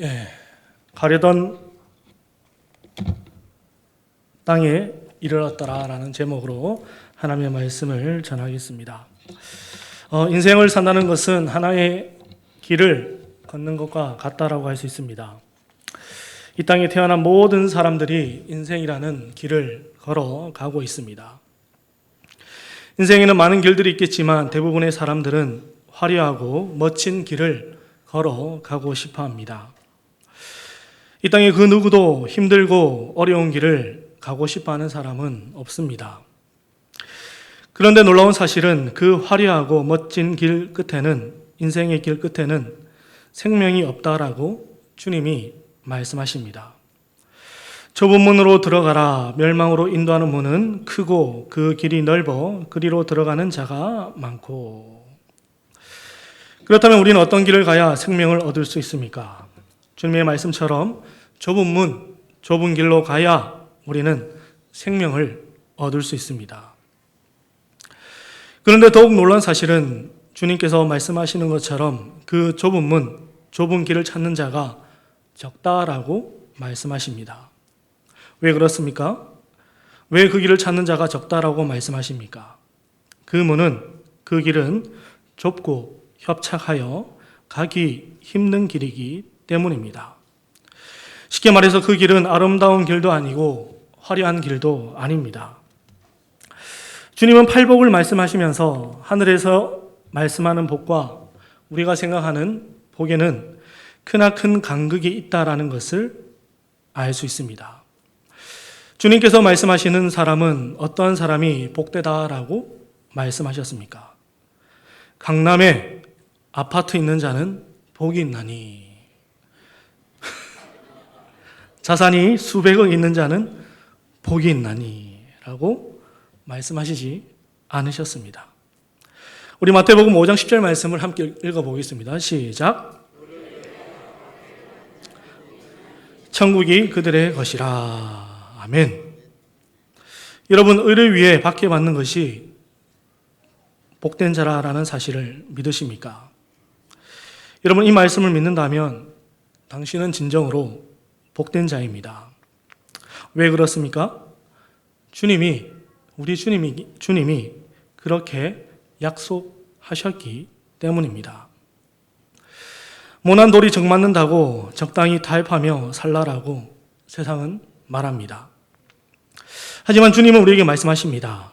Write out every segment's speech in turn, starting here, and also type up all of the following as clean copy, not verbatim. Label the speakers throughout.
Speaker 1: 예, 가려던 땅에 이르렀더라라는 제목으로 하나님의 말씀을 전하겠습니다. 인생을 산다는 것은 하나의 길을 걷는 것과 같다라고 할 수 있습니다. 이 땅에 태어난 모든 사람들이 인생이라는 길을 걸어가고 있습니다. 인생에는 많은 길들이 있겠지만 대부분의 사람들은 화려하고 멋진 길을 걸어가고 싶어 합니다. 이 땅에 그 누구도 힘들고 어려운 길을 가고 싶어 하는 사람은 없습니다. 그런데 놀라운 사실은 그 화려하고 멋진 길 끝에는, 인생의 길 끝에는 생명이 없다라고 주님이 말씀하십니다. 좁은 문으로 들어가라. 멸망으로 인도하는 문은 크고 그 길이 넓어 그리로 들어가는 자가 많고. 그렇다면 우리는 어떤 길을 가야 생명을 얻을 수 있습니까? 주님의 말씀처럼 좁은 문, 좁은 길로 가야 우리는 생명을 얻을 수 있습니다. 그런데 더욱 놀라운 사실은 주님께서 말씀하시는 것처럼 그 좁은 문, 좁은 길을 찾는 자가 적다라고 말씀하십니다. 왜 그렇습니까? 왜 그 길을 찾는 자가 적다라고 말씀하십니까? 그 길은 좁고 협착하여 가기 힘든 길이기 때문입니다. 쉽게 말해서 그 길은 아름다운 길도 아니고 화려한 길도 아닙니다. 주님은 팔복을 말씀하시면서 하늘에서 말씀하는 복과 우리가 생각하는 복에는 크나큰 간극이 있다라는 것을 알 수 있습니다. 주님께서 말씀하시는 사람은 어떠한 사람이 복되다라고 말씀하셨습니까? 강남에 아파트 있는 자는 복이 있나니, 자산이 수백억 있는 자는 복이 있나니 라고 말씀하시지 않으셨습니다. 우리 마태복음 5장 10절 말씀을 함께 읽어보겠습니다. 시작. 천국이 그들의 것이라. 아멘. 여러분, 의를 위해 박해받는 것이 복된 자라는 사실을 믿으십니까? 여러분, 이 말씀을 믿는다면 당신은 진정으로 복된 자입니다. 왜 그렇습니까? 우리 주님이 그렇게 약속하셨기 때문입니다. 모난 돌이 정 맞는다고 적당히 타협하며 살라라고 세상은 말합니다. 하지만 주님은 우리에게 말씀하십니다.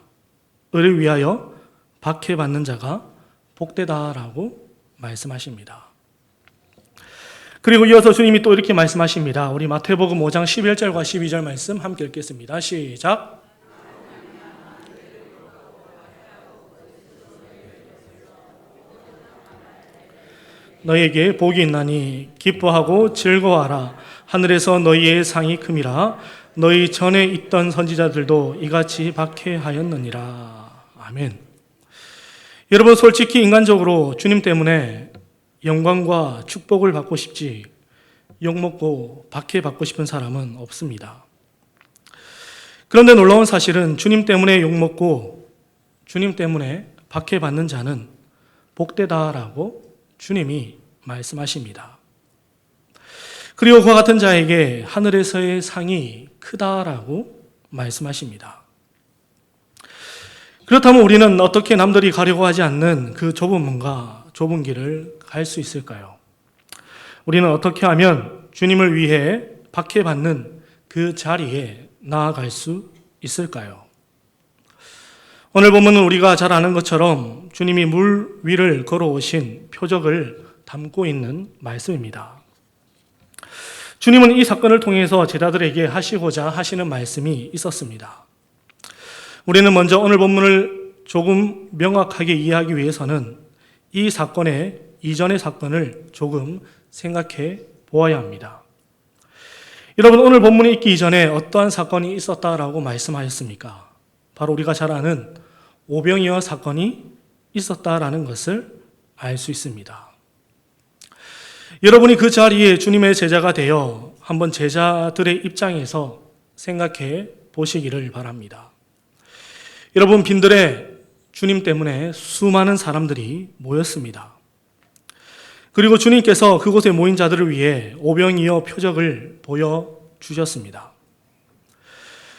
Speaker 1: 의를 위하여 박해받는 자가 복되다라고 말씀하십니다. 그리고 이어서 주님이 또 이렇게 말씀하십니다. 우리 마태복음 5장 11절과 12절 말씀 함께 읽겠습니다. 시작. 너희에게 복이 있나니 기뻐하고 즐거워하라. 하늘에서 너희의 상이 큼이라. 너희 전에 있던 선지자들도 이같이 박해하였느니라. 아멘. 여러분, 솔직히 인간적으로 주님 때문에 영광과 축복을 받고 싶지 욕먹고 박해받고 싶은 사람은 없습니다. 그런데 놀라운 사실은 주님 때문에 욕먹고 주님 때문에 박해받는 자는 복되다라고 주님이 말씀하십니다. 그리고 그와 같은 자에게 하늘에서의 상이 크다라고 말씀하십니다. 그렇다면 우리는 어떻게 남들이 가려고 하지 않는 그 좁은 문과 좁은 길을 갈 수 있을까요? 우리는 어떻게 하면 주님을 위해 박해받는 그 자리에 나아갈 수 있을까요? 오늘 본문은 우리가 잘 아는 것처럼 주님이 물 위를 걸어오신 표적을 담고 있는 말씀입니다. 주님은 이 사건을 통해서 제자들에게 하시고자 하시는 말씀이 있었습니다. 우리는 먼저 오늘 본문을 조금 명확하게 이해하기 위해서는 이 사건의 이전의 사건을 조금 생각해 보아야 합니다. 여러분, 오늘 본문이 있기 이전에 어떠한 사건이 있었다라고 말씀하셨습니까? 바로 우리가 잘 아는 오병이어 사건이 있었다라는 것을 알 수 있습니다. 여러분이 그 자리에 주님의 제자가 되어 한번 제자들의 입장에서 생각해 보시기를 바랍니다. 여러분, 빈들에 주님 때문에 수많은 사람들이 모였습니다. 그리고 주님께서 그곳에 모인 자들을 위해 오병이어 표적을 보여주셨습니다.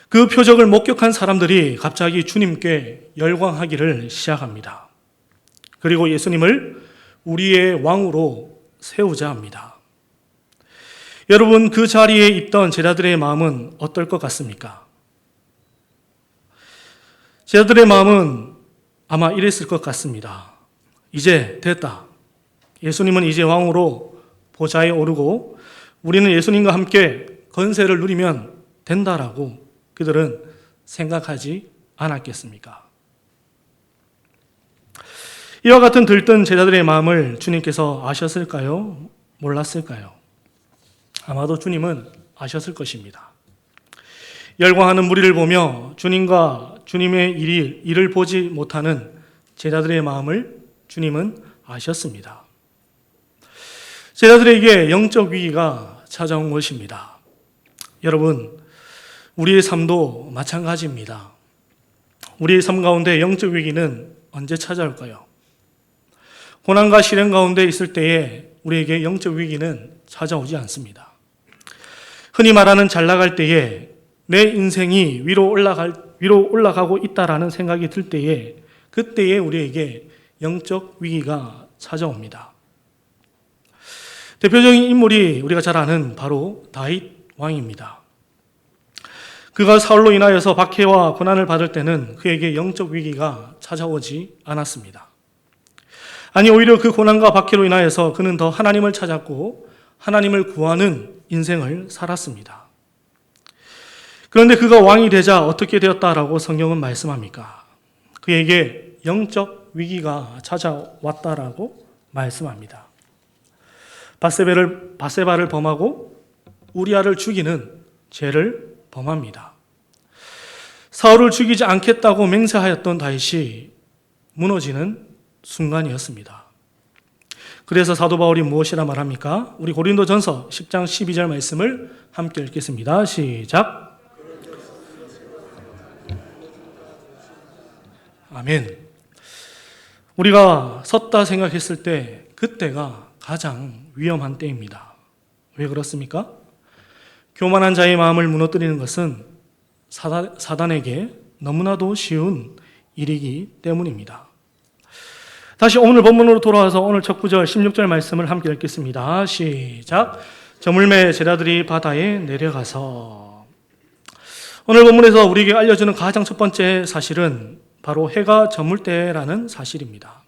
Speaker 1: 그 표적을 목격한 사람들이 갑자기 주님께 열광하기를 시작합니다. 그리고 예수님을 우리의 왕으로 세우자 합니다. 여러분, 그 자리에 있던 제자들의 마음은 어떨 것 같습니까? 제자들의 마음은 아마 이랬을 것 같습니다. 이제 됐다. 예수님은 이제 왕으로 보좌에 오르고 우리는 예수님과 함께 권세를 누리면 된다라고 그들은 생각하지 않았겠습니까? 이와 같은 들뜬 제자들의 마음을 주님께서 아셨을까요? 몰랐을까요? 아마도 주님은 아셨을 것입니다. 열광하는 무리를 보며 주님과 주님의 일을 보지 못하는 제자들의 마음을 주님은 아셨습니다. 제자들에게 영적 위기가 찾아온 것입니다. 여러분, 우리의 삶도 마찬가지입니다. 우리의 삶 가운데 영적 위기는 언제 찾아올까요? 고난과 시련 가운데 있을 때에 우리에게 영적 위기는 찾아오지 않습니다. 흔히 말하는 잘 나갈 때에 내 인생이 위로 올라가고 있다라는 생각이 들 때에 그때에 우리에게 영적 위기가 찾아옵니다. 대표적인 인물이 우리가 잘 아는 바로 다윗 왕입니다. 그가 사울로 인하여서 박해와 고난을 받을 때는 그에게 영적 위기가 찾아오지 않았습니다. 아니, 오히려 그 고난과 박해로 인하여서 그는 더 하나님을 찾았고 하나님을 구하는 인생을 살았습니다. 그런데 그가 왕이 되자 어떻게 되었다라고 성경은 말씀합니까? 그에게 영적 위기가 찾아왔다라고 말씀합니다. 바세바를 범하고 우리아를 죽이는 죄를 범합니다. 사울을 죽이지 않겠다고 맹세하였던 다윗이 무너지는 순간이었습니다. 그래서 사도 바울이 무엇이라 말합니까? 우리 고린도전서 10장 12절 말씀을 함께 읽겠습니다. 시작. 아멘. 우리가 섰다 생각했을 때 그때가 가장 위험한 때입니다. 왜 그렇습니까? 교만한 자의 마음을 무너뜨리는 것은 사단에게 너무나도 쉬운 일이기 때문입니다. 다시 오늘 본문으로 돌아와서 오늘 첫 구절 16절 말씀을 함께 읽겠습니다. 시작. 저물매 제자들이 바다에 내려가서. 오늘 본문에서 우리에게 알려주는 가장 첫 번째 사실은 바로 해가 저물 때라는 사실입니다.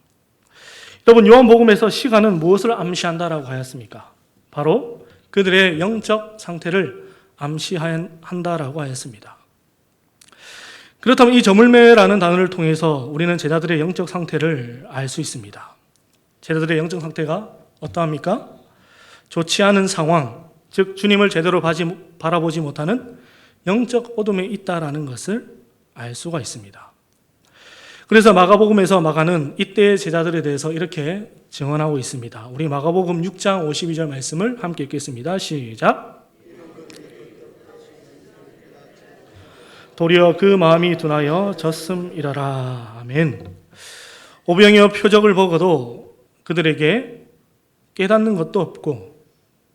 Speaker 1: 여러분, 요한복음에서 시간은 무엇을 암시한다라고 하였습니까? 바로 그들의 영적 상태를 암시한다라고 하였습니다. 그렇다면 이 저물매라는 단어를 통해서 우리는 제자들의 영적 상태를 알 수 있습니다. 제자들의 영적 상태가 어떠합니까? 좋지 않은 상황, 즉 주님을 제대로 바라보지 못하는 영적 어둠에 있다라는 것을 알 수가 있습니다. 그래서 마가복음에서 마가는 이때의 제자들에 대해서 이렇게 증언하고 있습니다. 우리 마가복음 6장 52절 말씀을 함께 읽겠습니다. 시작. 도리어 그 마음이 둔하여 졌음이라라. 아멘. 오병이어 표적을 보고도 그들에게 깨닫는 것도 없고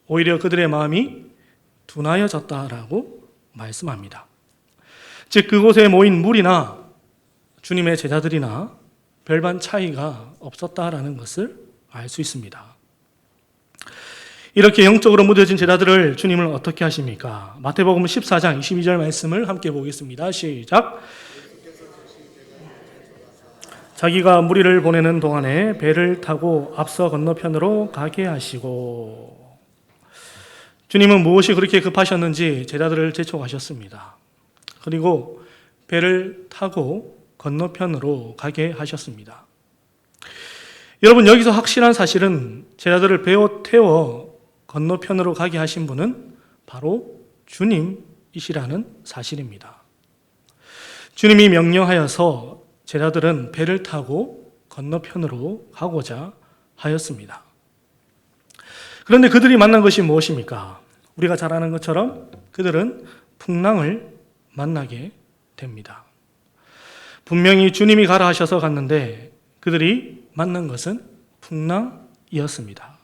Speaker 1: 오히려 그들의 마음이 둔하여졌다라고 말씀합니다. 즉 그곳에 모인 무리나 주님의 제자들이나 별반 차이가 없었다라는 것을 알 수 있습니다. 이렇게 영적으로 무뎌진 제자들을 주님은 어떻게 하십니까? 마태복음 14장 22절 말씀을 함께 보겠습니다. 시작. 자기가 무리를 보내는 동안에 배를 타고 앞서 건너편으로 가게 하시고. 주님은 무엇이 그렇게 급하셨는지 제자들을 재촉하셨습니다. 그리고 배를 타고 건너편으로 가게 하셨습니다. 여러분, 여기서 확실한 사실은 제자들을 배에 태워 건너편으로 가게 하신 분은 바로 주님이시라는 사실입니다. 주님이 명령하여서 제자들은 배를 타고 건너편으로 가고자 하였습니다. 그런데 그들이 만난 것이 무엇입니까? 우리가 잘 아는 것처럼 그들은 풍랑을 만나게 됩니다. 분명히 주님이 가라 하셔서 갔는데 그들이 만난 것은 풍랑이었습니다.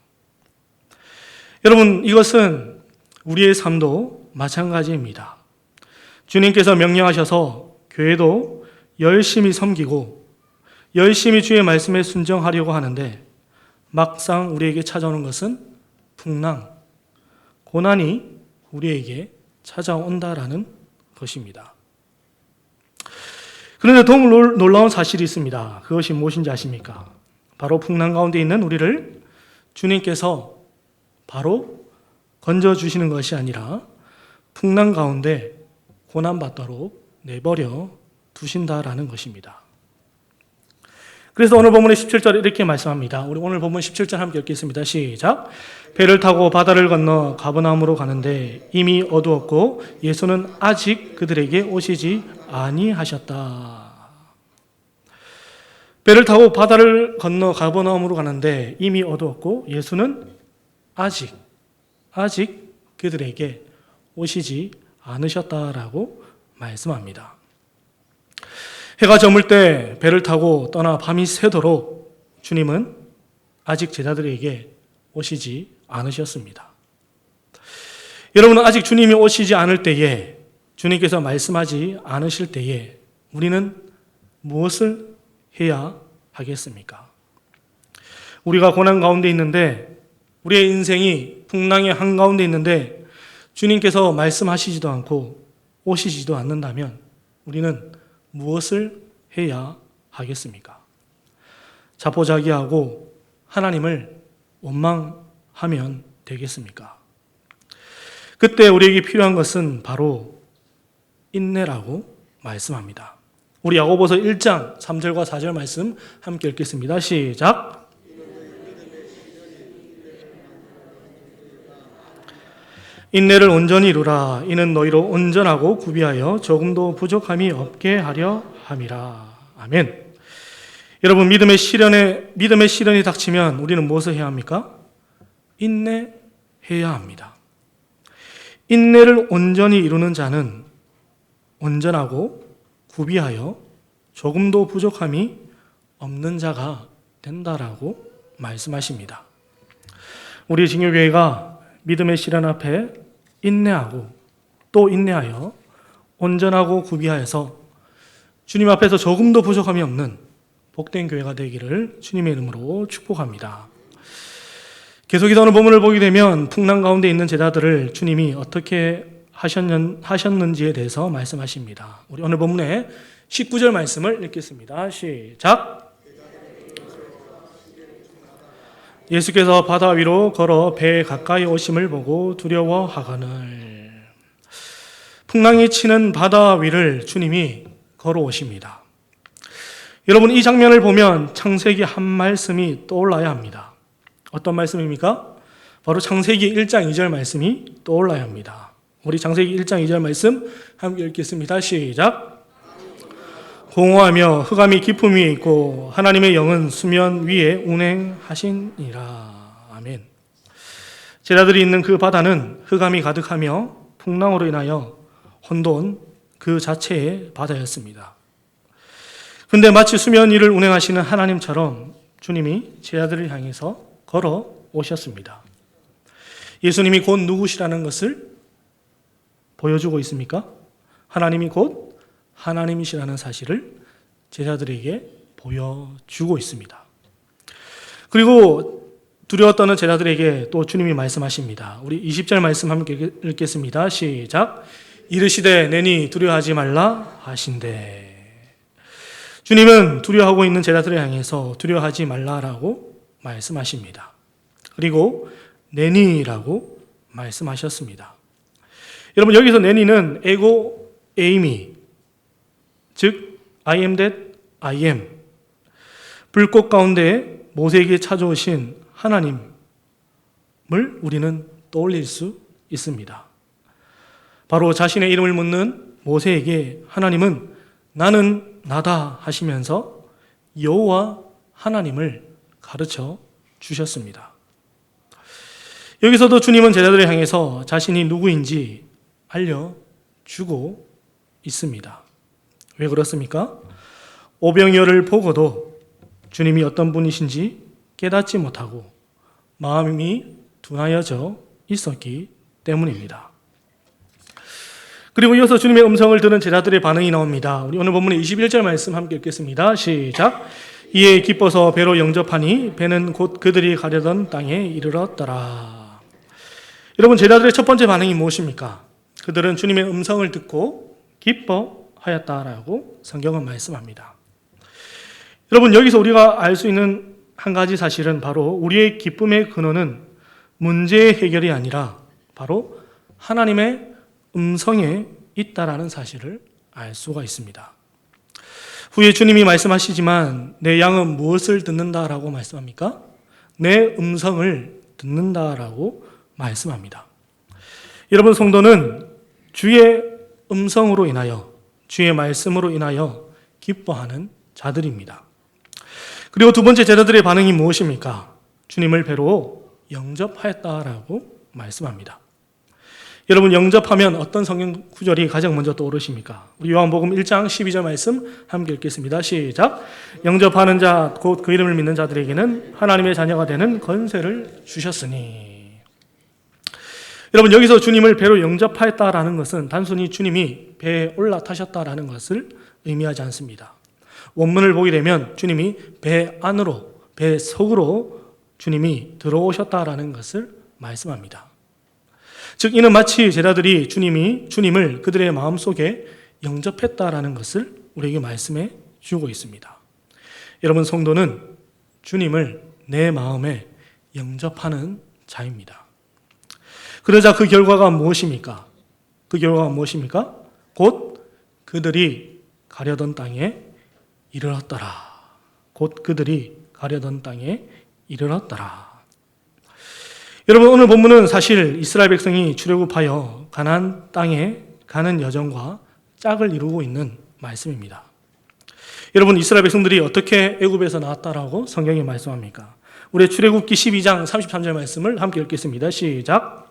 Speaker 1: 여러분, 이것은 우리의 삶도 마찬가지입니다. 주님께서 명령하셔서 교회도 열심히 섬기고 열심히 주의 말씀에 순종하려고 하는데 막상 우리에게 찾아오는 것은 풍랑, 고난이 우리에게 찾아온다라는 것입니다. 그런데 더 놀라운 사실이 있습니다. 그것이 무엇인지 아십니까? 바로 풍랑 가운데 있는 우리를 주님께서 바로 건져주시는 것이 아니라 풍랑 가운데 고난받도록 내버려 두신다라는 것입니다. 그래서 오늘 본문의 17절에 이렇게 말씀합니다. 우리 오늘 본문 17절 함께 읽겠습니다. 시작. 배를 타고 바다를 건너 가버나움으로 가는데 이미 어두웠고 예수는 아직 그들에게 오시지 아니하셨다. 배를 타고 바다를 건너 가버나움으로 가는데 이미 어두웠고 예수는 아직 그들에게 오시지 않으셨다라고 말씀합니다. 해가 저물 때 배를 타고 떠나 밤이 새도록 주님은 아직 제자들에게 오시지 않으셨습니다. 여러분은 아직 주님이 오시지 않을 때에, 주님께서 말씀하지 않으실 때에 우리는 무엇을 해야 하겠습니까? 우리가 고난 가운데 있는데, 우리의 인생이 풍랑의 한가운데 있는데 주님께서 말씀하시지도 않고 오시지도 않는다면 우리는 무엇을 해야 하겠습니까? 자포자기하고 하나님을 원망하면 되겠습니까? 그때 우리에게 필요한 것은 바로 인내라고 말씀합니다. 우리 야고보서 1장 3절과 4절 말씀 함께 읽겠습니다. 시작. 인내를 온전히 이루라. 이는 너희로 온전하고 구비하여 조금도 부족함이 없게 하려 함이라. 아멘. 여러분, 믿음의 시련이 닥치면 우리는 무엇을 해야 합니까? 인내해야 합니다. 인내를 온전히 이루는 자는 온전하고 구비하여 조금도 부족함이 없는 자가 된다라고 말씀하십니다. 우리 진교교회가 믿음의 시련 앞에 인내하고 또 인내하여 온전하고 구비하여서 주님 앞에서 조금도 부족함이 없는 복된 교회가 되기를 주님의 이름으로 축복합니다. 계속해서 오늘 본문을 보게 되면 풍랑 가운데 있는 제자들을 주님이 어떻게 하셨는지에 대해서 말씀하십니다. 우리 오늘 본문의 19절 말씀을 읽겠습니다. 시작. 예수께서 바다 위로 걸어 배에 가까이 오심을 보고 두려워하거늘. 풍랑이 치는 바다 위를 주님이 걸어오십니다. 여러분, 이 장면을 보면 창세기 한 말씀이 떠올라야 합니다. 어떤 말씀입니까? 바로 창세기 1장 2절 말씀이 떠올라야 합니다. 우리 창세기 1장 2절 말씀 함께 읽겠습니다. 시작. 공허하며 흑암이 깊음 위에 있고 하나님의 영은 수면 위에 운행하시니라. 아멘. 제자들이 있는 그 바다는 흑암이 가득하며 풍랑으로 인하여 혼돈 그 자체의 바다였습니다. 그런데 마치 수면 위를 운행하시는 하나님처럼 주님이 제자들을 향해서 걸어 오셨습니다. 예수님이 곧 누구시라는 것을 보여주고 있습니까? 하나님이 곧 하나님이시라는 사실을 제자들에게 보여주고 있습니다. 그리고 두려워 떠는 제자들에게 또 주님이 말씀하십니다. 우리 20절 말씀 함께 읽겠습니다. 시작. 이르시되 내니 두려워하지 말라 하신대. 주님은 두려워하고 있는 제자들을 향해서 두려워하지 말라라고 말씀하십니다. 그리고 내니라고 말씀하셨습니다. 여러분, 여기서 내니는 에고 에이미, 즉 I am that I am, 불꽃 가운데 모세에게 찾아오신 하나님을 우리는 떠올릴 수 있습니다. 바로 자신의 이름을 묻는 모세에게 하나님은 나는 나다 하시면서 여호와 하나님을 가르쳐 주셨습니다. 여기서도 주님은 제자들을 향해서 자신이 누구인지 알려주고 있습니다. 왜 그렇습니까? 오병이어를 보고도 주님이 어떤 분이신지 깨닫지 못하고 마음이 둔하여져 있었기 때문입니다. 그리고 이어서 주님의 음성을 들은 제자들의 반응이 나옵니다. 우리 오늘 본문의 21절 말씀 함께 읽겠습니다. 시작. 이에 기뻐서 배로 영접하니 배는 곧 그들이 가려던 땅에 이르렀더라. 여러분, 제자들의 첫 번째 반응이 무엇입니까? 그들은 주님의 음성을 듣고 기뻐하였다라고 성경은 말씀합니다. 여러분, 여기서 우리가 알 수 있는 한 가지 사실은 바로 우리의 기쁨의 근원은 문제의 해결이 아니라 바로 하나님의 음성에 있다라는 사실을 알 수가 있습니다. 후에 주님이 말씀하시지만 내 양은 무엇을 듣는다라고 말씀합니까? 내 음성을 듣는다라고 말씀합니다. 여러분, 성도는 주의 음성으로 인하여, 주의 말씀으로 인하여 기뻐하는 자들입니다. 그리고 두 번째, 제자들의 반응이 무엇입니까? 주님을 배로 영접하였다라고 말씀합니다. 여러분, 영접하면 어떤 성경 구절이 가장 먼저 떠오르십니까? 우리 요한복음 1장 12절 말씀 함께 읽겠습니다. 시작. 영접하는 자, 곧 그 이름을 믿는 자들에게는 하나님의 자녀가 되는 권세를 주셨으니. 여러분, 여기서 주님을 배로 영접하였다라는 것은 단순히 주님이 배에 올라타셨다라는 것을 의미하지 않습니다. 원문을 보게 되면 주님이 배 안으로, 배 속으로 주님이 들어오셨다라는 것을 말씀합니다. 즉, 이는 마치 제자들이 주님을 그들의 마음속에 영접했다라는 것을 우리에게 말씀해 주고 있습니다. 여러분, 성도는 주님을 내 마음에 영접하는 자입니다. 그러자 그 결과가 무엇입니까? 그 결과가 무엇입니까? 곧 그들이 가려던 땅에 이르렀더라. 곧 그들이 가려던 땅에 이르렀더라. 여러분, 오늘 본문은 사실 이스라엘 백성이 출애굽하여 가나안 땅에 가는 여정과 짝을 이루고 있는 말씀입니다. 여러분, 이스라엘 백성들이 어떻게 애굽에서 나왔다라고 성경이 말씀합니까? 우리 출애굽기 12장 33절 말씀을 함께 읽겠습니다. 시작.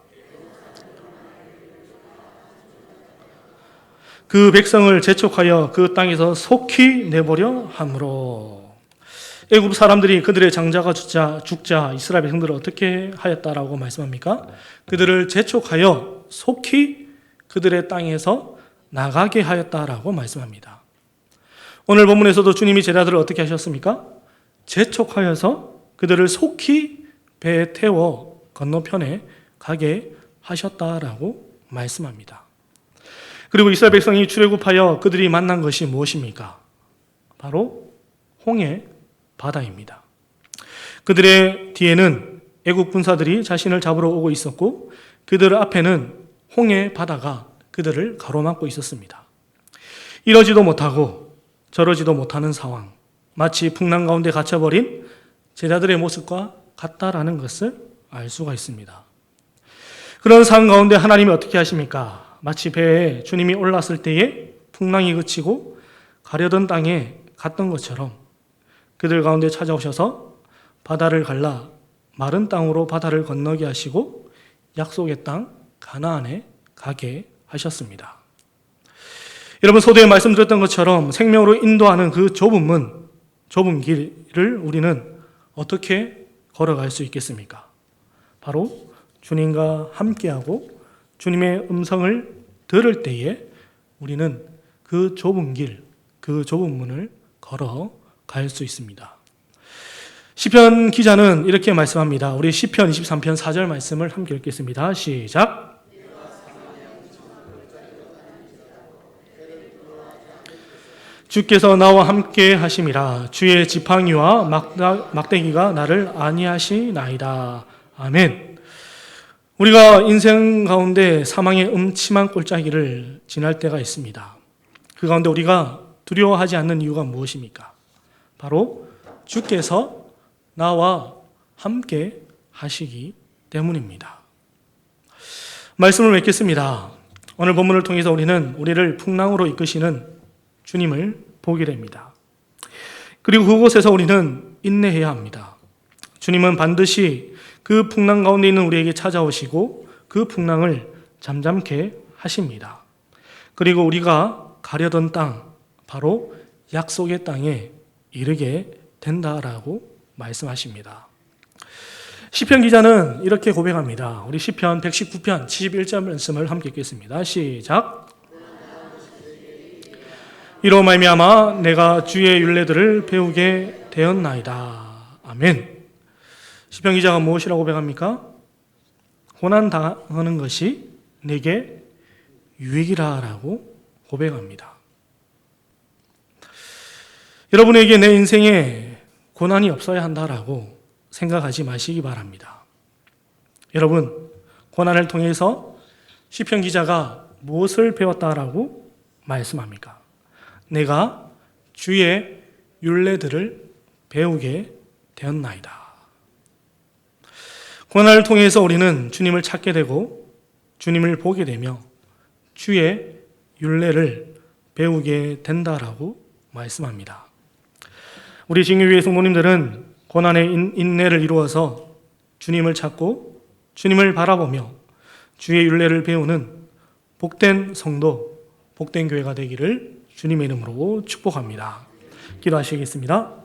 Speaker 1: 그 백성을 재촉하여 그 땅에서 속히 내버려 함으로. 애굽 사람들이 그들의 장자가 죽자 이스라엘 백성들을 어떻게 하였다라고 말씀합니까? 그들을 재촉하여 속히 그들의 땅에서 나가게 하였다라고 말씀합니다. 오늘 본문에서도 주님이 제자들을 어떻게 하셨습니까? 재촉하여서 그들을 속히 배에 태워 건너편에 가게 하셨다라고 말씀합니다. 그리고 이스라엘 백성이 출애굽하여 그들이 만난 것이 무엇입니까? 바로 홍해 바다입니다. 그들의 뒤에는 애국 군사들이 자신을 잡으러 오고 있었고 그들 앞에는 홍해 바다가 그들을 가로막고 있었습니다. 이러지도 못하고 저러지도 못하는 상황, 마치 풍랑 가운데 갇혀버린 제자들의 모습과 같다라는 것을 알 수가 있습니다. 그런 상황 가운데 하나님이 어떻게 하십니까? 마치 배에 주님이 올랐을 때에 풍랑이 그치고 가려던 땅에 갔던 것처럼 그들 가운데 찾아오셔서 바다를 갈라 마른 땅으로 바다를 건너게 하시고 약속의 땅 가나안에 가게 하셨습니다. 여러분, 소도에 말씀드렸던 것처럼 생명으로 인도하는 그 좁은 길을 우리는 어떻게 걸어갈 수 있겠습니까? 바로 주님과 함께하고 주님의 음성을 들을 때에 우리는 그 좁은 길, 그 좁은 문을 걸어갈 수 있습니다. 시편 기자는 이렇게 말씀합니다. 우리 시편 23편 4절 말씀을 함께 읽겠습니다. 시작. 주께서 나와 함께 하심이라. 주의 지팡이와 막대기가 나를 안위하시나이다. 아멘. 우리가 인생 가운데 사망의 음침한 골짜기를 지날 때가 있습니다. 그 가운데 우리가 두려워하지 않는 이유가 무엇입니까? 바로 주께서 나와 함께 하시기 때문입니다. 말씀을 맺겠습니다. 오늘 본문을 통해서 우리를 풍랑으로 이끄시는 주님을 보게 됩니다. 그리고 그곳에서 우리는 인내해야 합니다. 주님은 반드시 그 풍랑 가운데 있는 우리에게 찾아오시고 그 풍랑을 잠잠케 하십니다. 그리고 우리가 가려던 땅, 바로 약속의 땅에 이르게 된다라고 말씀하십니다. 시편 기자는 이렇게 고백합니다. 우리 시편 119편 71절 말씀을 함께 읽겠습니다. 시작. 이로 말미암아 내가 주의 율례들을 배우게 되었나이다. 아멘. 시편 기자가 무엇이라고 고백합니까? 고난 당하는 것이 내게 유익이라고 고백합니다. 여러분에게 내 인생에 고난이 없어야 한다라고 생각하지 마시기 바랍니다. 여러분, 고난을 통해서 시편 기자가 무엇을 배웠다라고 말씀합니까? 내가 주의 율례들을 배우게 되었나이다. 고난을 통해서 우리는 주님을 찾게 되고 주님을 보게 되며 주의 율례를 배우게 된다라고 말씀합니다. 우리 징유교회 성도님들은 고난의 인내를 이루어서 주님을 찾고 주님을 바라보며 주의 율례를 배우는 복된 성도, 복된 교회가 되기를 주님의 이름으로 축복합니다. 기도하시겠습니다.